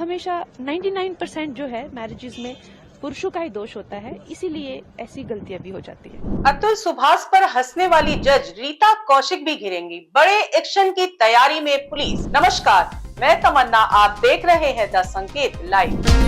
हमेशा 99% जो है मैरिजेस में पुरुषों का ही दोष होता है, इसीलिए ऐसी गलतियां भी हो जाती है। अतुल सुभाष पर हंसने वाली जज रीता कौशिक भी घिरेंगी, बड़े एक्शन की तैयारी में पुलिस। नमस्कार, मैं तमन्ना, आप देख रहे हैं द संकेत live.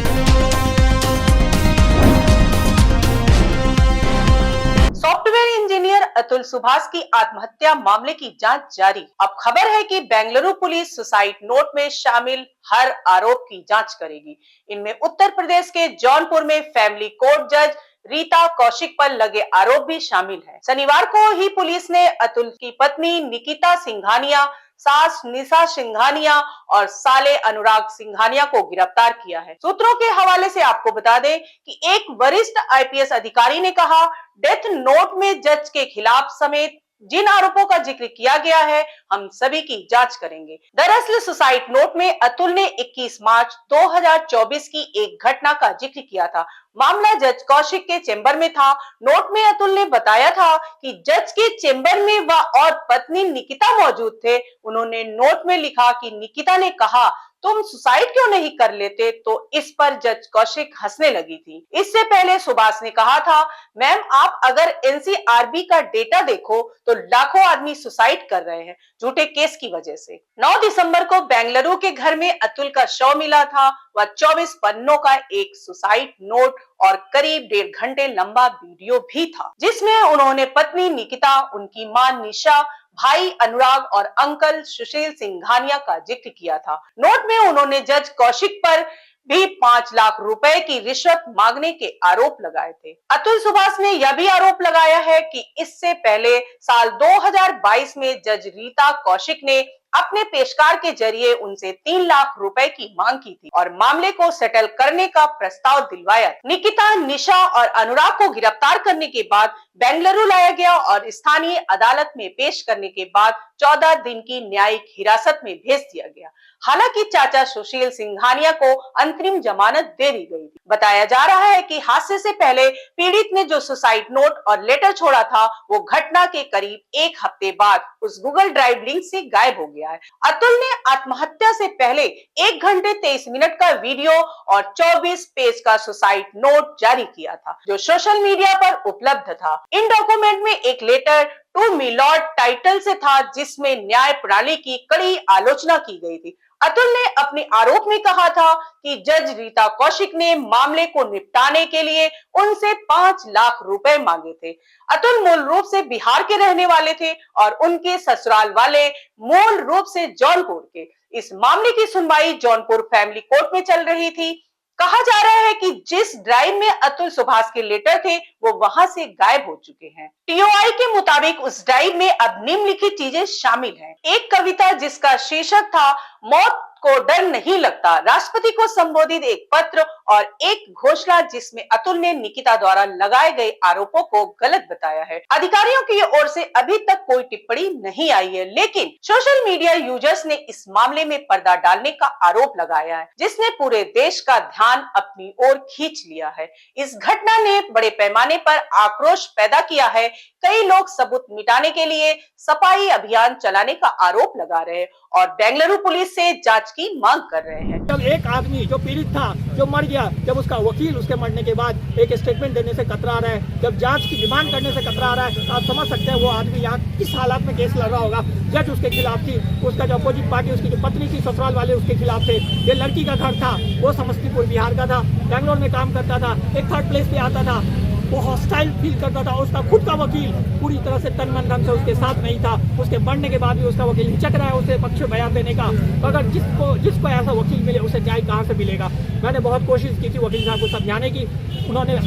Software engineer Atul Subhash की आत्महत्या मामले की जांच जारी। अब खबर है कि बेंगलुरु पुलिस सुसाइड नोट में शामिल हर आरोप की जांच करेगी। इनमें उत्तर प्रदेश के जौनपुर में फैमिली कोर्ट जज रीता कौशिक पर लगे आरोप भी शामिल हैं। शनिवार को ही पुलिस ने अतुल की पत्नी निकिता सिंघानिया, सास निशा सिंघानिया और साले अनुराग सिंघानिया को गिरफ्तार किया है। सूत्रों के हवाले से आपको बता दें कि एक वरिष्ठ आईपीएस अधिकारी ने कहा, डेथ नोट में जज के खिलाफ समेत जिन आरोपों का जिक्र किया गया है, हम सभी की जांच करेंगे। दरअसल सुसाइड नोट में अतुल ने 21 मार्च 2024 की एक घटना का जिक्र किया था। मामला जज कौशिक के चेंबर में था। नोट में अतुल ने बताया था कि जज के चेंबर में वह और पत्नी निकिता मौजूद थे। उन्होंने नोट में लिखा कि निकिता ने कहा, तुम सुसाइड क्यों नहीं कर लेते, तो इस पर जज कौशिक हंसने लगी थी। इससे पहले सुभाष ने कहा था, मैम आप अगर एनसीआरबी का डेटा देखो तो लाखों आदमी सुसाइड कर रहे हैं झूठे केस की वजह से। 9 दिसंबर को बेंगलुरु के घर में अतुल का शव मिला था। वह 24 पन्नों का एक सुसाइड नोट और करीब 1.5 घंटे लंबा वीडियो भी था, जिसमें उन्होंने पत्नी निकिता, उनकी मां निशा, भाई अनुराग और अंकल सुशील सिंघानिया का जिक्र किया था। नोट में उन्होंने जज कौशिक पर भी 5 लाख रुपए की रिश्वत मांगने के आरोप लगाए थे। अतुल सुभाष ने यह भी आरोप लगाया है कि इससे पहले साल 2022 में जज रीता कौशिक ने अपने पेशकार के जरिए उनसे 3 लाख रुपए की मांग की थी और मामले को सेटल करने का प्रस्ताव दिलवाया। निकिता, निशा और अनुराग को गिरफ्तार करने के बाद बेंगलुरु लाया गया और स्थानीय अदालत में पेश करने के बाद 14 दिन की न्यायिक हिरासत में भेज दिया गया। हालांकि चाचा सुशील सिंघानिया को अंतरिम जमानत दे दी गई। बताया जा रहा है कि हादसे से पहले पीड़ित ने जो सुसाइड नोट और लेटर छोड़ा था, वो घटना के करीब 1 हफ्ते बाद उस गूगल ड्राइव लिंक से गायब हो गया है। अतुल ने आत्महत्या से पहले 1 घंटे 23 मिनट का वीडियो और 24 पेज का सुसाइड नोट जारी किया था, जो सोशल मीडिया पर उपलब्ध था। इन डॉक्यूमेंट में एक लेटर टू मिलॉर्ड टाइटल से था, जिसमें न्याय प्रणाली की कड़ी आलोचना की गई थी। अतुल ने अपने आरोप में कहा था कि जज रीता कौशिक ने मामले को निपटाने के लिए उनसे 5 लाख रुपए मांगे थे। अतुल मूल रूप से बिहार के रहने वाले थे और उनके ससुराल वाले मूल रूप से जौनपुर के। इस मामले की सुनवाई जौनपुर फैमिली कोर्ट में चल रही थी। कहा जा रहा है कि जिस ड्राइव में अतुल सुभाष के लेटर थे, वो वहां से गायब हो चुके हैं। टीओआई के मुताबिक उस ड्राइव में अब निम्नलिखित चीजें शामिल हैं। एक कविता जिसका शीर्षक था, मौत को डर नहीं लगता, राष्ट्रपति को संबोधित एक पत्र और एक घोषणा जिसमें अतुल ने निकिता द्वारा लगाए गए आरोपों को गलत बताया है। अधिकारियों की ओर से अभी तक कोई टिप्पणी नहीं आई है, लेकिन सोशल मीडिया यूजर्स ने इस मामले में पर्दा डालने का आरोप लगाया है, जिसने पूरे देश का ध्यान अपनी ओर खींच लिया है। इस घटना ने बड़े पैमाने पर आक्रोश पैदा किया है। कई लोग सबूत मिटाने के लिए सफाई अभियान चलाने का आरोप लगा रहे हैं और बेंगलुरु पुलिस से जांच की मांग कर रहे हैं। जब एक आदमी जो पीड़ित था, जो मर गया, जब उसका वकील उसके मरने के बाद एक स्टेटमेंट देने से कतरा रहा है, जब जांच की डिमांड करने से कतरा रहा है, तो आप समझ सकते हैं वो आदमी यहाँ किस हालात में केस लड़ रहा होगा। जज उसके खिलाफ थी, उसका जो अपोजिट पार्टी, उसकी जो पत्नी की ससुराल वाले उसके खिलाफ थे। ये लड़की का घर था, वो समस्तीपुर बिहार का था, बैंगलोर में काम करता था, एक 3rd प्लेस पे आता था, वो हॉस्टाइल फील करता था। उसका खुद का वकील पूरी तरह से तन मन धन से उसके साथ नहीं था। उसके मरने के बाद भी उसका वकील हिचक रहा है उसे पक्ष बयान देने का। अगर जिसको ऐसा वकील मिले, उसे न्याय कहाँ से मिलेगा। मैंने बहुत कोशिश की थी वकील साहब को समझाने की। उन्होंने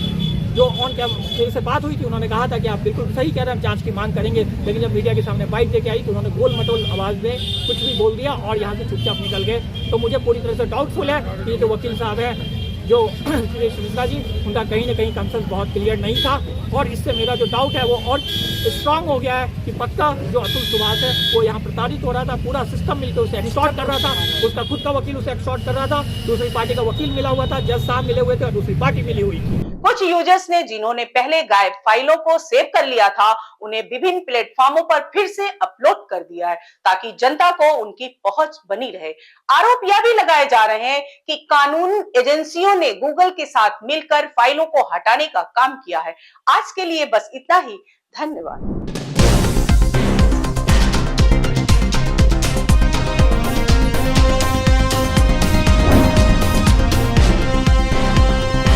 जो ऑन कैमरे से बात हुई थी, उन्होंने कहा था कि आप बिल्कुल सही कह रहे हैं, जांच की मांग करेंगे। लेकिन जब मीडिया के सामने बाइट देके आई तो उन्होंने गोल मटोल आवाज में कुछ भी बोल दिया और यहाँ से चुपचाप निकल गए। तो मुझे पूरी तरह से डाउटफुल है कि ये जो वकील साहब है, जो सुरेश मिश्रा जी, उनका कहीं ना कहीं कंसर्न बहुत क्लियर नहीं था और इससे मेरा जो डाउट है वो और स्ट्रांग हो गया है कि पक्का जो अतुल सुभाष है वो यहाँ प्रताड़ित हो रहा था। पूरा सिस्टम मिलकर उसे एक्सटॉर्ट कर रहा था। उसका खुद का वकील उसे एक्सटॉर्ट कर रहा था, दूसरी पार्टी का वकील मिला हुआ था, जज साहब मिले हुए थे और दूसरी पार्टी मिली हुई थी। कुछ कुछ यूजर्स ने जिन्होंने पहले गायब फाइलों को सेव कर लिया था, उन्हें विभिन्न प्लेटफॉर्मों पर फिर से अपलोड कर दिया है ताकि जनता को उनकी पहुंच बनी रहे। आरोप यह भी लगाए जा रहे हैं कि कानून एजेंसियों ने गूगल के साथ मिलकर फाइलों को हटाने का काम किया है। आज के लिए बस इतना ही। धन्यवाद।